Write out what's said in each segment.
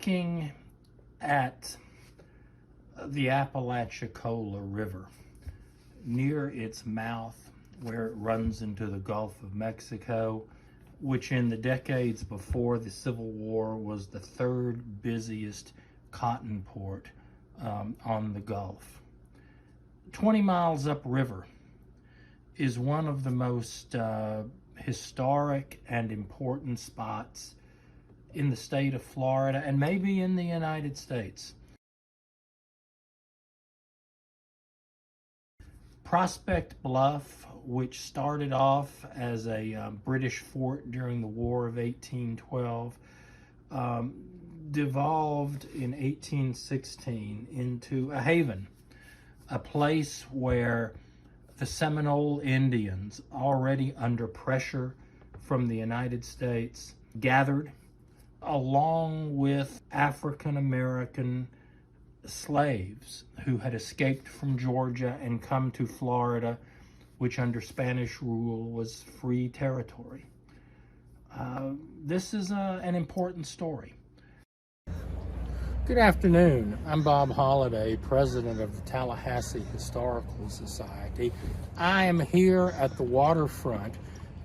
looking at the Apalachicola River near its mouth where it runs into the Gulf of Mexico, which in the decades before the Civil War was the third busiest cotton port on the Gulf. 20 miles upriver is one of the most historic and important spots in the state of Florida and maybe in the United States. Prospect Bluff, which started off as a British fort during the War of 1812, devolved in 1816 into a haven, a place where the Seminole Indians, already under pressure from the United States, gathered along with African American slaves who had escaped from Georgia and come to Florida, which under Spanish rule was free territory. This is an important story. Good afternoon. I'm Bob Holliday, president of the Tallahassee Historical Society. I am here at the waterfront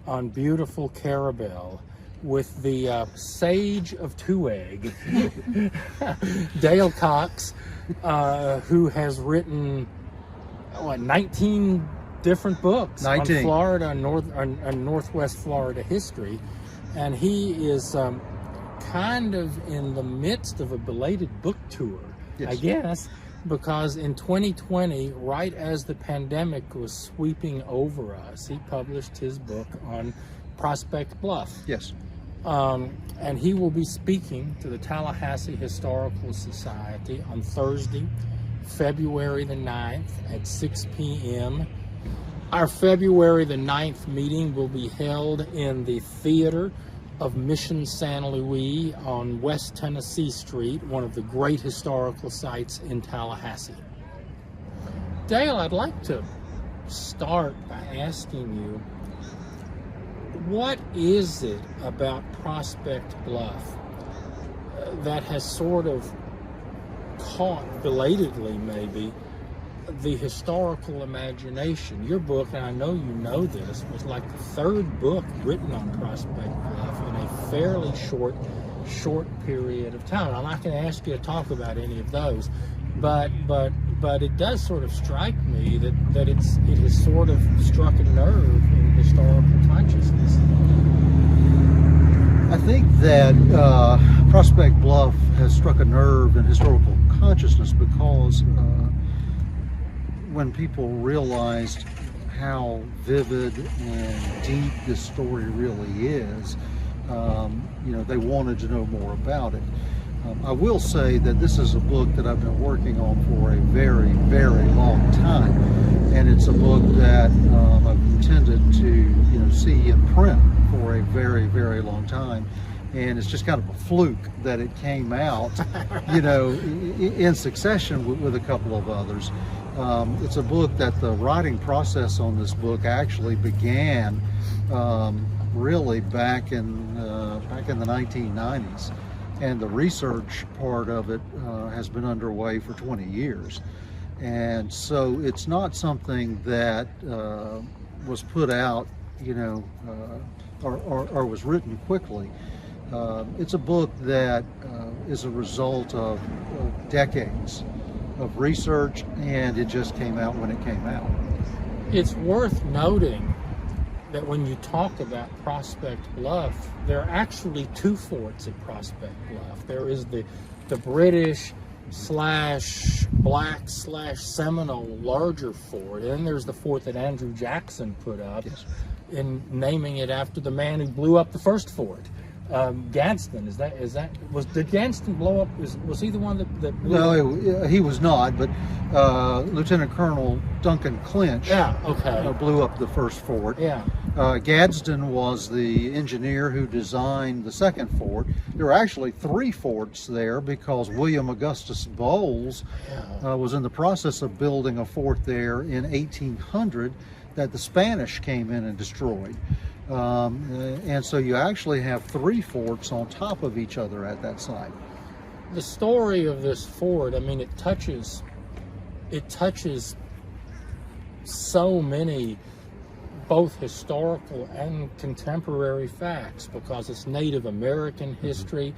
on beautiful Carabel with the sage of Two-Egg, Dale Cox, who has written 19 different books 19. On Florida and Northwest Florida history, and he is kind of in the midst of a belated book tour, yes. I guess, because in 2020, right as the pandemic was sweeping over us, he published his book on Prospect Bluff. Yes. And he will be speaking to the Tallahassee Historical Society on Thursday, February the 9th at 6 p.m. Our February the 9th meeting will be held in the Theater of Mission San Luis on West Tennessee Street, one of the great historical sites in Tallahassee. Dale, I'd like to start by asking you, what is it about Prospect Bluff that has sort of caught, belatedly maybe, the historical imagination? Your book, and I know you know this, was like the third book written on Prospect Bluff in a fairly short period of time. I'm not going to ask you to talk about any of those, but it does sort of strike me that it has sort of struck a nerve in historical consciousness. I think that Prospect Bluff has struck a nerve in historical consciousness because when people realized how vivid and deep this story really is, they wanted to know more about it. I will say that this is a book that I've been working on for a very, very long time, and it's a book that I've intended to, see in print for a very, very long time. And it's just kind of a fluke that it came out, in succession with a couple of others. It's a book that the writing process on this book actually began really back in the 1990s, and the research part of it has been underway for 20 years. And so it's not something that was put out, or was written quickly. It's a book that is a result of decades of research, and it just came out when it came out. It's worth noting that when you talk about Prospect Bluff, there are actually two forts at Prospect Bluff. There is the British /Black /Seminole larger fort, and then there's the fort that Andrew Jackson put up, yes, in naming it after the man who blew up the first fort. Gadsden, did Gadsden blow up? Was he the one that blew up? No, he was not, but Lieutenant Colonel Duncan Clinch blew up the first fort. Yeah. Gadsden was the engineer who designed the second fort. There were actually three forts there because William Augustus Bowles was in the process of building a fort there in 1800 that the Spanish came in and destroyed. And so you actually have three forts on top of each other at that site. the story of this fort, I mean, it touches so many both historical and contemporary facts, because it's Native American history.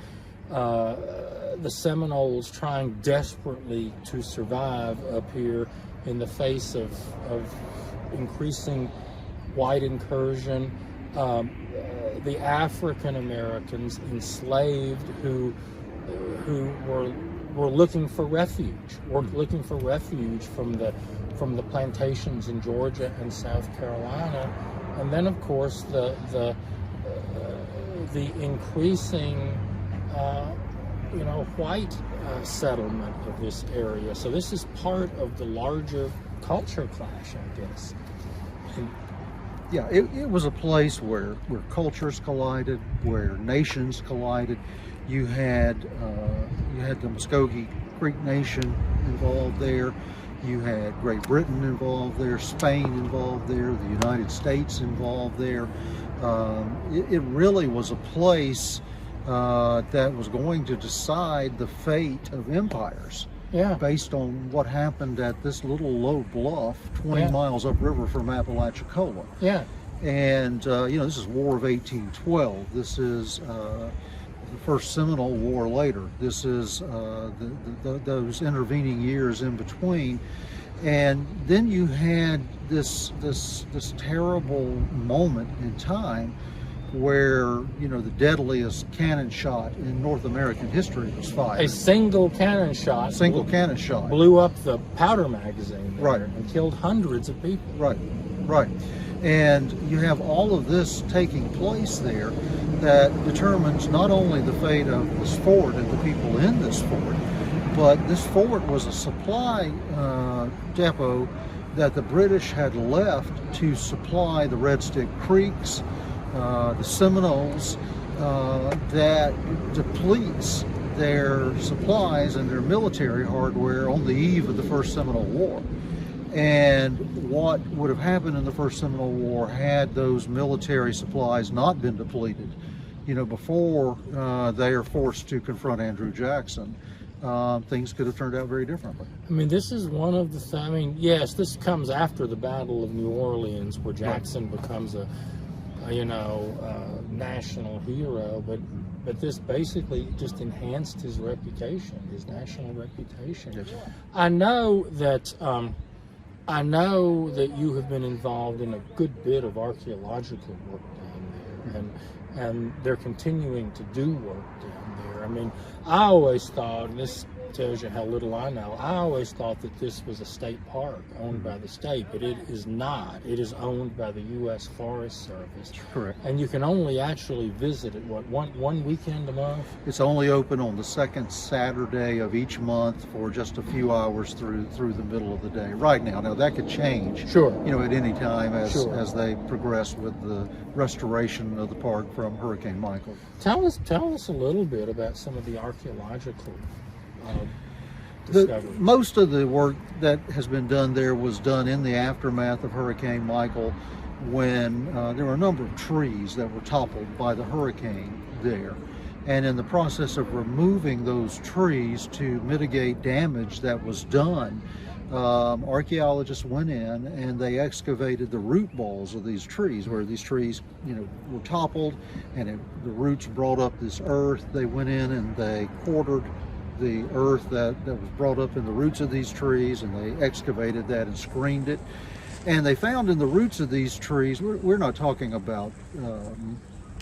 The Seminoles trying desperately to survive up here in the face of increasing white incursion. The African Americans enslaved who were looking for refuge, from the plantations in Georgia and South Carolina, and then of course the increasing white settlement of this area. So this is part of the larger culture clash, I guess. Yeah, it was a place where cultures collided, where nations collided. You had the Muskogee Creek Nation involved there. You had Great Britain involved there, Spain involved there, the United States involved there. It really was a place that was going to decide the fate of empires. Yeah. Based on what happened at this little low bluff 20 miles upriver from Apalachicola. Yeah. And, this is War of 1812. This is the first Seminole War later. This is those intervening years in between. And then you had this terrible moment in time where, the deadliest cannon shot in North American history was fired. A single cannon shot blew up the powder magazine there, right, and killed hundreds of people. Right. And you have all of this taking place there that determines not only the fate of this fort and the people in this fort, but this fort was a supply depot that the British had left to supply the Red Stick Creeks, the Seminoles, that depletes their supplies and their military hardware on the eve of the First Seminole War. And what would have happened in the First Seminole War had those military supplies not been depleted, before they are forced to confront Andrew Jackson, things could have turned out very differently. I mean, this is one of the yes, this comes after the Battle of New Orleans, where Jackson becomes a national hero, but this basically just enhanced his reputation, his national reputation. Yes. I know that you have been involved in a good bit of archaeological work down there, and they're continuing to do work down there. I mean, I always thought, and this tells you how little I know, I always thought that this was a state park owned by the state, but it is not. It is owned by the U.S. Forest Service. Correct. And you can only actually visit it, one weekend a month? It's only open on the second Saturday of each month for just a few hours through the middle of the day. Right now that could change. Sure. At any time as they progress with the restoration of the park from Hurricane Michael. Tell us a little bit about some of the archaeological most of the work that has been done there was done in the aftermath of Hurricane Michael, when there were a number of trees that were toppled by the hurricane there. And in the process of removing those trees to mitigate damage that was done, archaeologists went in and they excavated the root balls of these trees, where these trees, were toppled, and the roots brought up this earth. They went in and they quartered the earth that was brought up in the roots of these trees, and they excavated that and screened it. And they found in the roots of these trees, we're not talking about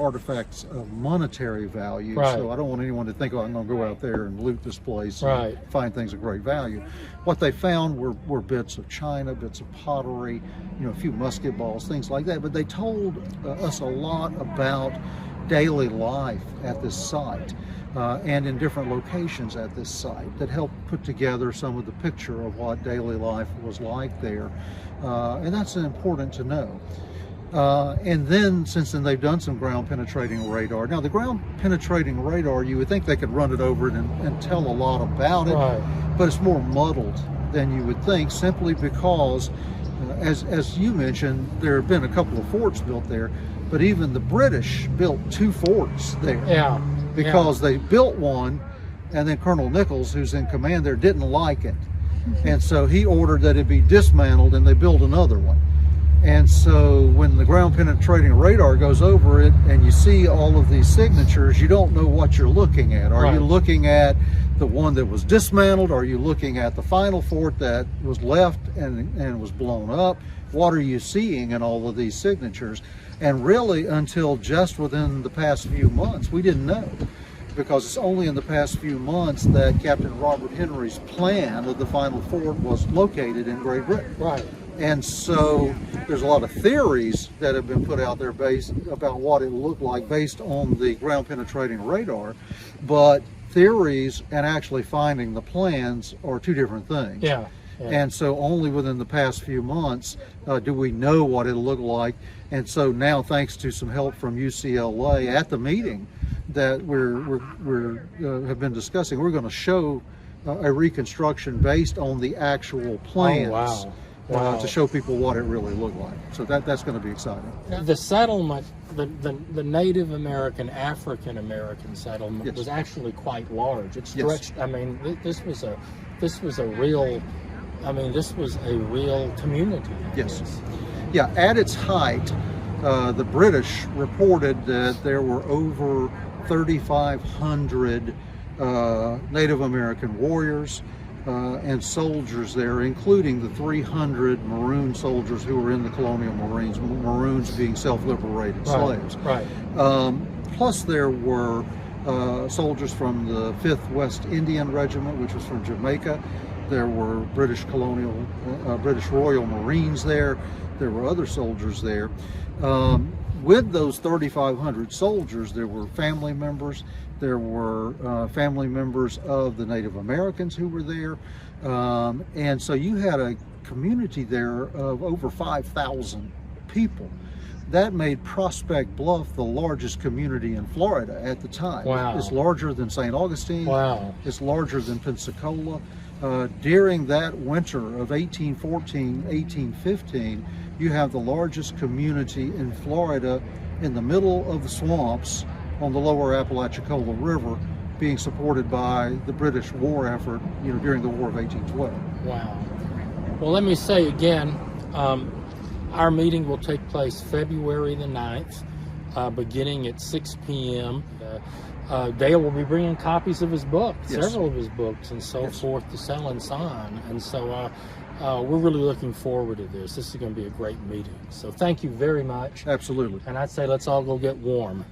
artifacts of monetary value, right. So I don't want anyone to think, I'm going to go out there and loot this place right. and find things of great value. What they found were bits of china, bits of pottery, a few musket balls, things like that. But they told us a lot about daily life at this site. And in different locations at this site that helped put together some of the picture of what daily life was like there. And that's important to know. And then, since then, they've done some ground penetrating radar. Now, the ground penetrating radar, you would think they could run it over it and tell a lot about it, right. But it's more muddled than you would think, simply because, as you mentioned, there have been a couple of forts built there, but even the British built 2 forts there. Yeah. Because they built one and then Colonel Nichols, who's in command there, didn't like it. And so he ordered that it be dismantled and they built another one. And so when the ground penetrating radar goes over it and you see all of these signatures, you don't know what you're looking at. Are you looking at the one that was dismantled? Are you looking at the final fort that was left and was blown up? What are you seeing in all of these signatures? And really, until just within the past few months, we didn't know, because it's only in the past few months that Captain Robert Henry's plan of the final fort was located in Great Britain. Right. And so there's a lot of theories that have been put out there based about what it looked like based on the ground penetrating radar, but theories and actually finding the plans are two different things. Yeah. And so only within the past few months do we know what it'll look like. And so now, thanks to some help from UCLA at the meeting that have been discussing, we're going to show a reconstruction based on the actual plans. Oh, wow. To show people what it really looked like. So that's going to be exciting. The settlement, the Native American, African American settlement was actually quite large. It stretched. I mean, this was a real community. Yes. Yeah. At its height, the British reported that there were over 3,500 Native American warriors and soldiers there, including the 300 Maroon soldiers who were in the colonial Marines, Maroons being self-liberated slaves. Right. Plus there were soldiers from the 5th West Indian Regiment, which was from Jamaica. There were British Royal Marines there. There were other soldiers there. With those 3,500 soldiers, there were family members. There were family members of the Native Americans who were there. And so you had a community there of over 5,000 people. That made Prospect Bluff the largest community in Florida at the time. Wow. It's larger than St. Augustine. Wow. It's larger than Pensacola. During that winter of 1814, 1815, you have the largest community in Florida in the middle of the swamps on the lower Apalachicola River, being supported by the British war effort, during the War of 1812. Wow. Well, let me say again, our meeting will take place February the 9th, beginning at 6 p.m. Dale will be bringing copies of his book, several of his books and so forth, to sell and sign. And so we're really looking forward to this. This is going to be a great meeting. So thank you very much. Absolutely. And I'd say let's all go get warm.